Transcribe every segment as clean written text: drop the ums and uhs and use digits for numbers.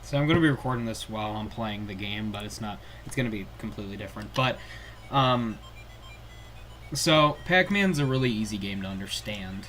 So I'm going to be recording this while I'm playing the game, but it's not. It's going to be completely different. But, so Pac-Man's a really easy game to understand.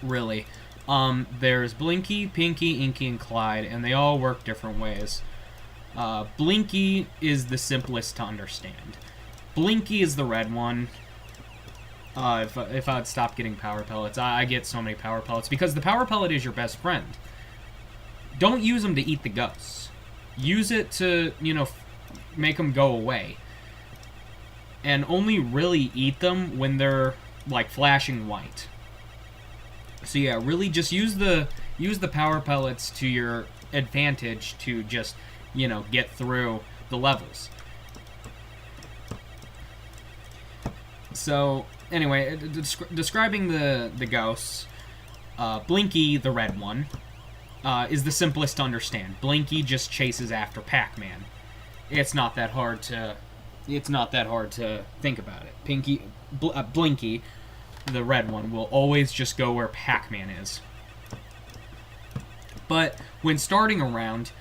Really. There's Blinky, Pinky, Inky, and Clyde, and they all work different ways. Blinky is the simplest to understand. Blinky is the red one. If I'd stop getting power pellets, I get so many power pellets because the power pellet is your best friend. Don't use them to eat the ghosts. Use it to, make them go away. And only really eat them when they're, like, flashing white. So yeah, really just use the power pellets to your advantage to just, get through the levels. So, anyway, describing the ghosts, Blinky, the red one, is the simplest to understand. Blinky just chases after Pac-Man. It's not that hard to think about it. Blinky, the red one, will always just go where Pac-Man is. But when starting a round,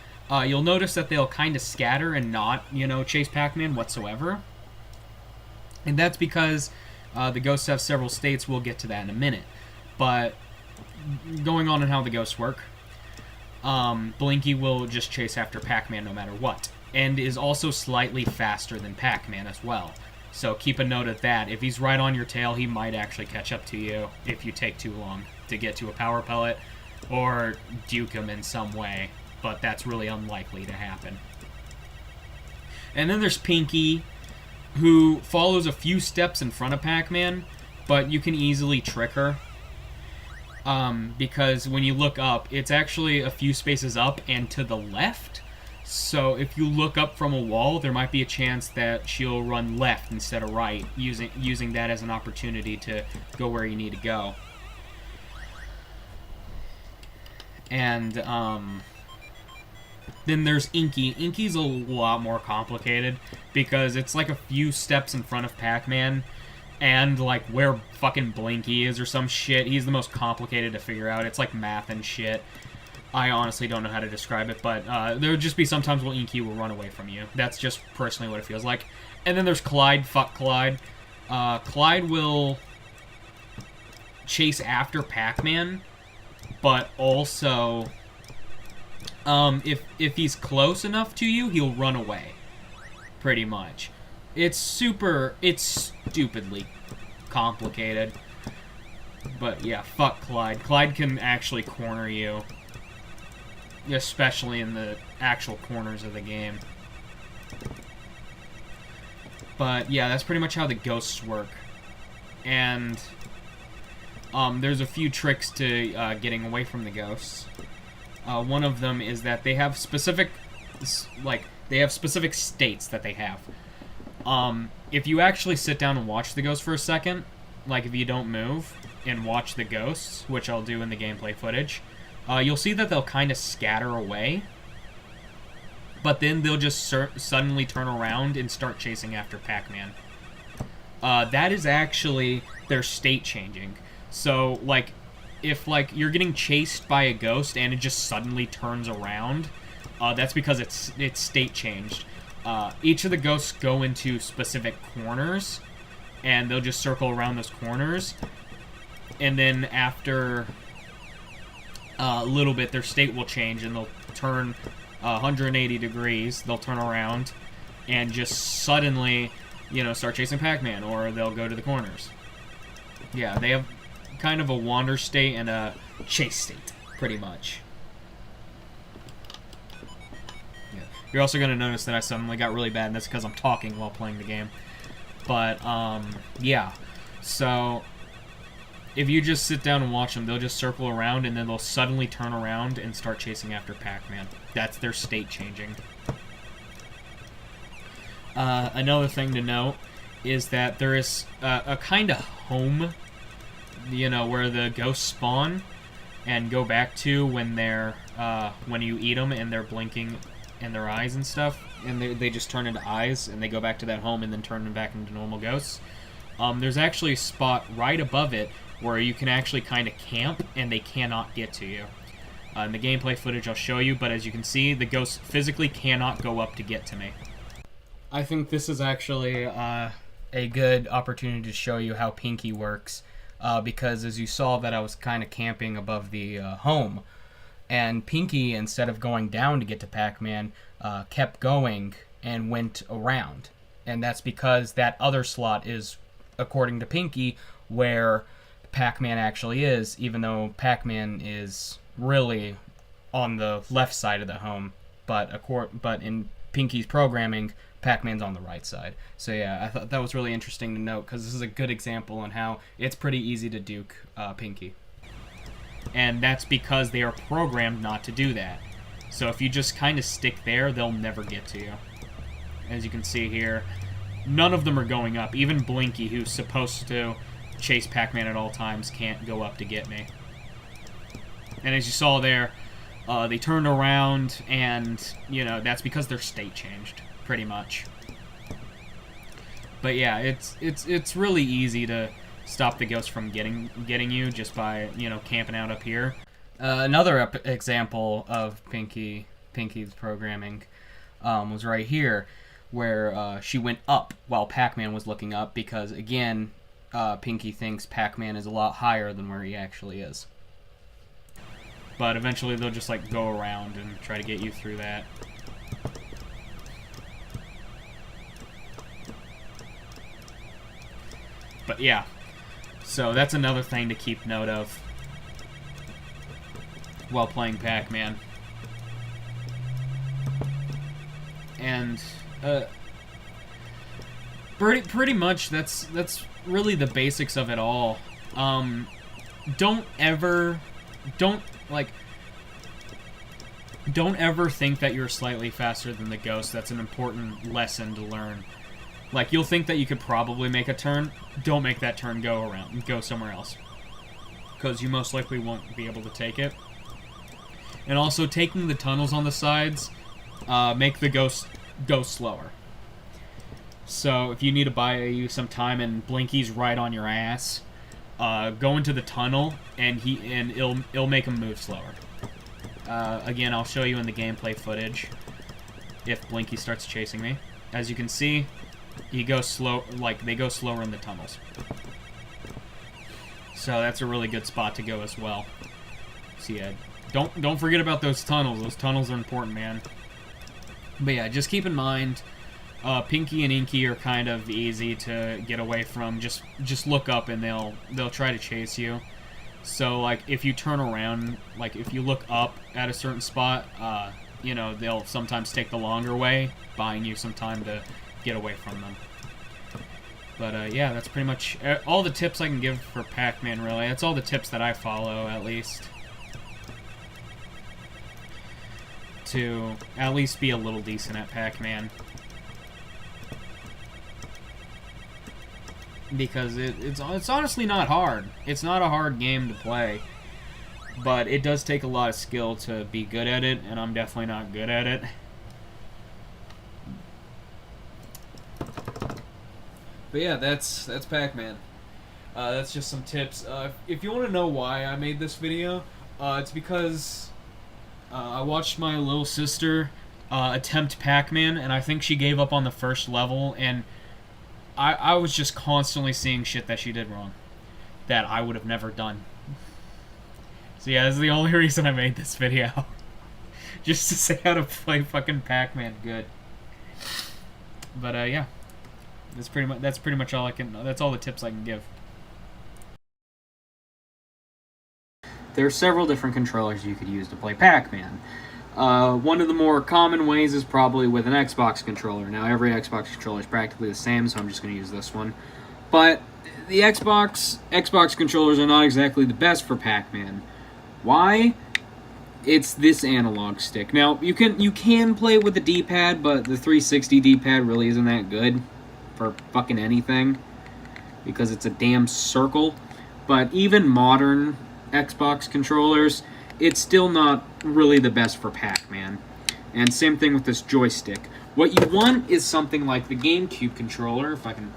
you'll notice that they'll kind of scatter and not, chase Pac-Man whatsoever. And that's because the ghosts have several states. We'll get to that in a minute. But going on in how the ghosts work, Blinky will just chase after Pac-Man no matter what, and is also slightly faster than Pac-Man as well. So keep a note of that. If he's right on your tail, he might actually catch up to you if you take too long to get to a power pellet or duke him in some way, but that's really unlikely to happen. And then there's Pinky, who follows a few steps in front of Pac-Man, but you can easily trick her. Because when you look up, it's actually a few spaces up and to the left. So if you look up from a wall, there might be a chance that she'll run left instead of right, using that as an opportunity to go where you need to go. And then there's Inky. Inky's a lot more complicated because it's like a few steps in front of Pac-Man. And, like, where fucking Blinky is or some shit. He's the most complicated to figure out. It's like math and shit. I honestly don't know how to describe it, but there would just be sometimes where Inky will run away from you. That's just personally what it feels like. And then there's Clyde. Fuck Clyde. Clyde will chase after Pac-Man, but also, if he's close enough to you, he'll run away. Pretty much. It's stupidly complicated. But yeah, fuck Clyde. Clyde can actually corner you. Especially in the actual corners of the game. But yeah, that's pretty much how the ghosts work. And there's a few tricks to getting away from the ghosts. One of them is that they have specific states that they have. If you actually sit down and watch the ghosts for a second, like if you don't move and watch the ghosts, which I'll do in the gameplay footage, you'll see that they'll kind of scatter away, but then they'll just suddenly turn around and start chasing after Pac-Man. That is actually their state changing. So, like, if, like, you're getting chased by a ghost and it just suddenly turns around, that's because it's state changed. Each of the ghosts go into specific corners, and they'll just circle around those corners, and then after a little bit, their state will change, and they'll turn 180 degrees, they'll turn around, and just suddenly, start chasing Pac-Man, or they'll go to the corners. Yeah, they have kind of a wander state and a chase state, pretty much. You're also going to notice that I suddenly got really bad, and that's because I'm talking while playing the game. But, yeah. So, if you just sit down and watch them, they'll just circle around, and then they'll suddenly turn around and start chasing after Pac-Man. That's their state changing. Another thing to note is that there is a kind of home, where the ghosts spawn and go back to when they're, when you eat them and they're blinking in their eyes and stuff, and they just turn into eyes, and they go back to that home and then turn them back into normal ghosts. There's actually a spot right above it where you can actually kind of camp, and they cannot get to you. In the gameplay footage I'll show you, but as you can see, the ghost physically cannot go up to get to me. I think this is actually a good opportunity to show you how Pinky works, because as you saw that I was kind of camping above the home, and Pinky, instead of going down to get to Pac-Man, kept going and went around. And that's because that other slot is, according to Pinky, where Pac-Man actually is, even though Pac-Man is really on the left side of the home, but in Pinky's programming, Pac-Man's on the right side. So yeah, I thought that was really interesting to note, because this is a good example on how it's pretty easy to duke Pinky. And that's because they are programmed not to do that. So if you just kind of stick there, they'll never get to you. As you can see here, none of them are going up. Even Blinky, who's supposed to chase Pac-Man at all times, can't go up to get me. And as you saw there, they turned around, and, you know, that's because their state changed, pretty much. But yeah, it's really easy to stop the ghost from getting you just by, you know, camping out up here. Another example of Pinky's programming was right here, where she went up while Pac-Man was looking up, because again, Pinky thinks Pac-Man is a lot higher than where he actually is. But eventually they'll just like go around and try to get you through that. But yeah, so that's another thing to keep note of while playing Pac-Man. And pretty much that's really the basics of it all. Don't ever think that you're slightly faster than the ghost. That's an important lesson to learn. Like, you'll think that you could probably make a turn. Don't make that turn go around and go somewhere else, because you most likely won't be able to take it. And also, taking the tunnels on the sides make the ghost go slower. So if you need to buy you some time and Blinky's right on your ass, go into the tunnel and it'll make him move slower. Again, I'll show you in the gameplay footage if Blinky starts chasing me. As you can see, he goes slow. Like, they go slower in the tunnels. So that's a really good spot to go as well. So yeah, don't forget about those tunnels. Those tunnels are important, man. But yeah, just keep in mind, Pinky and Inky are kind of easy to get away from. Just look up and they'll try to chase you. So like, if you turn around, like if you look up at a certain spot, you know, they'll sometimes take the longer way, buying you some time to get away from them. But yeah, that's pretty much all the tips I can give for Pac-Man, really. That's all the tips that I follow, at least, to at least be a little decent at Pac-Man. Because it's honestly not hard. It's not a hard game to play, but it does take a lot of skill to be good at it, and I'm definitely not good at it. But yeah, that's Pac-Man. That's just some tips. If you want to know why I made this video, it's because I watched my little sister attempt Pac-Man, and I think she gave up on the first level, and I was just constantly seeing shit that she did wrong that I would have never done. So yeah, that's the only reason I made this video. Just to say how to play fucking Pac-Man good. But yeah. That's pretty much all I can. That's all the tips I can give. There are several different controllers you could use to play Pac-Man. One of the more common ways is probably with an Xbox controller. Now, every Xbox controller is practically the same, so I'm just going to use this one. But the Xbox controllers are not exactly the best for Pac-Man. Why? It's this analog stick. Now, you can play it with the D-pad, but the 360 D-pad really isn't that good for fucking anything, because it's a damn circle. But even modern Xbox controllers, it's still not really the best for Pac-Man. And same thing with this joystick. What you want is something like the GameCube controller, if I can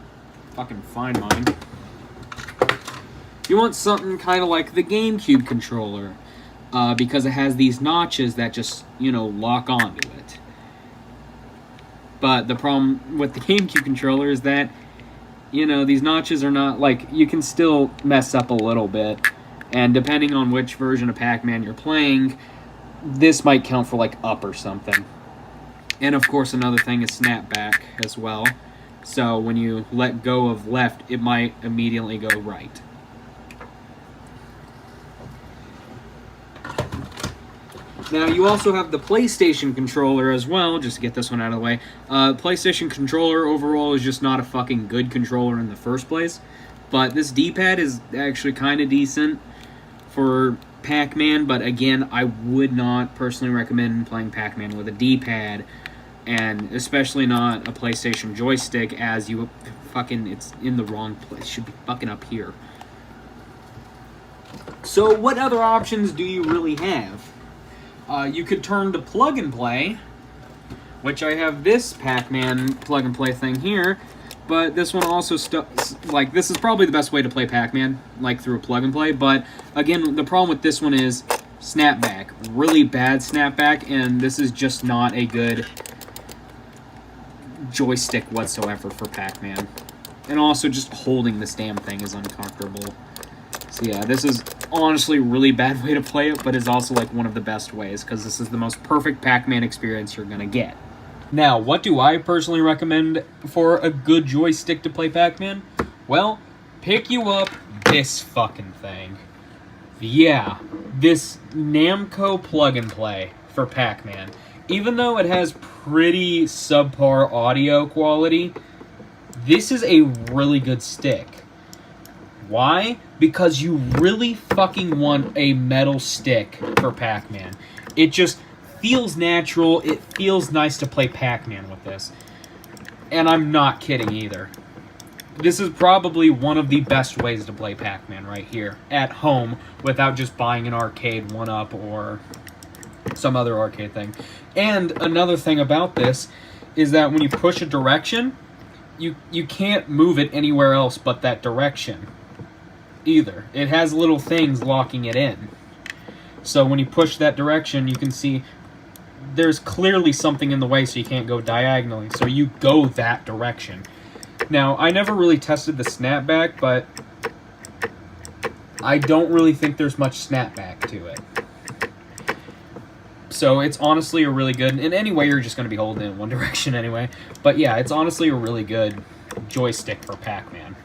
fucking find mine. You want something kind of like the GameCube controller. because it has these notches that just, lock onto it. But the problem with the GameCube controller is that, these notches are not, you can still mess up a little bit. And depending on which version of Pac-Man you're playing, this might count for, up or something. And, of course, another thing is snapback as well. So when you let go of left, it might immediately go right. Now, you also have the PlayStation controller as well, just to get this one out of the way. PlayStation controller overall is just not a fucking good controller in the first place. But this D-pad is actually kind of decent for Pac-Man, but again, I would not personally recommend playing Pac-Man with a D-pad, and especially not a PlayStation joystick, as it's in the wrong place. It should be fucking up here. So, what other options do you really have? You could turn to plug and play, which I have this Pac-Man plug and play thing here, but this one also this is probably the best way to play Pac-Man, through a plug and play. But again, the problem with this one is snapback, really bad snapback, and this is just not a good joystick whatsoever for Pac-Man. And also, just holding this damn thing is uncomfortable. So yeah, this is honestly a really bad way to play it, but is also one of the best ways, because this is the most perfect Pac-Man experience you're gonna get. Now, what do I personally recommend for a good joystick to play Pac-Man? Well, pick you up this fucking thing. Yeah, this Namco plug and play for Pac-Man. Even though it has pretty subpar audio quality, this is a really good stick. Why? Because you really fucking want a metal stick for Pac-Man. It just feels natural. It feels nice to play Pac-Man with this. And I'm not kidding either. This is probably one of the best ways to play Pac-Man right here at home without just buying an arcade 1-up or some other arcade thing. And another thing about this is that when you push a direction, you can't move it anywhere else but that direction either. It has little things locking it in. So when you push that direction, you can see there's clearly something in the way, so you can't go diagonally. So you go that direction. Now, I never really tested the snapback, but I don't really think there's much snapback to it. So it's honestly a really good, and anyway, you're just going to be holding it in one direction anyway. But yeah, it's honestly a really good joystick for Pac-Man.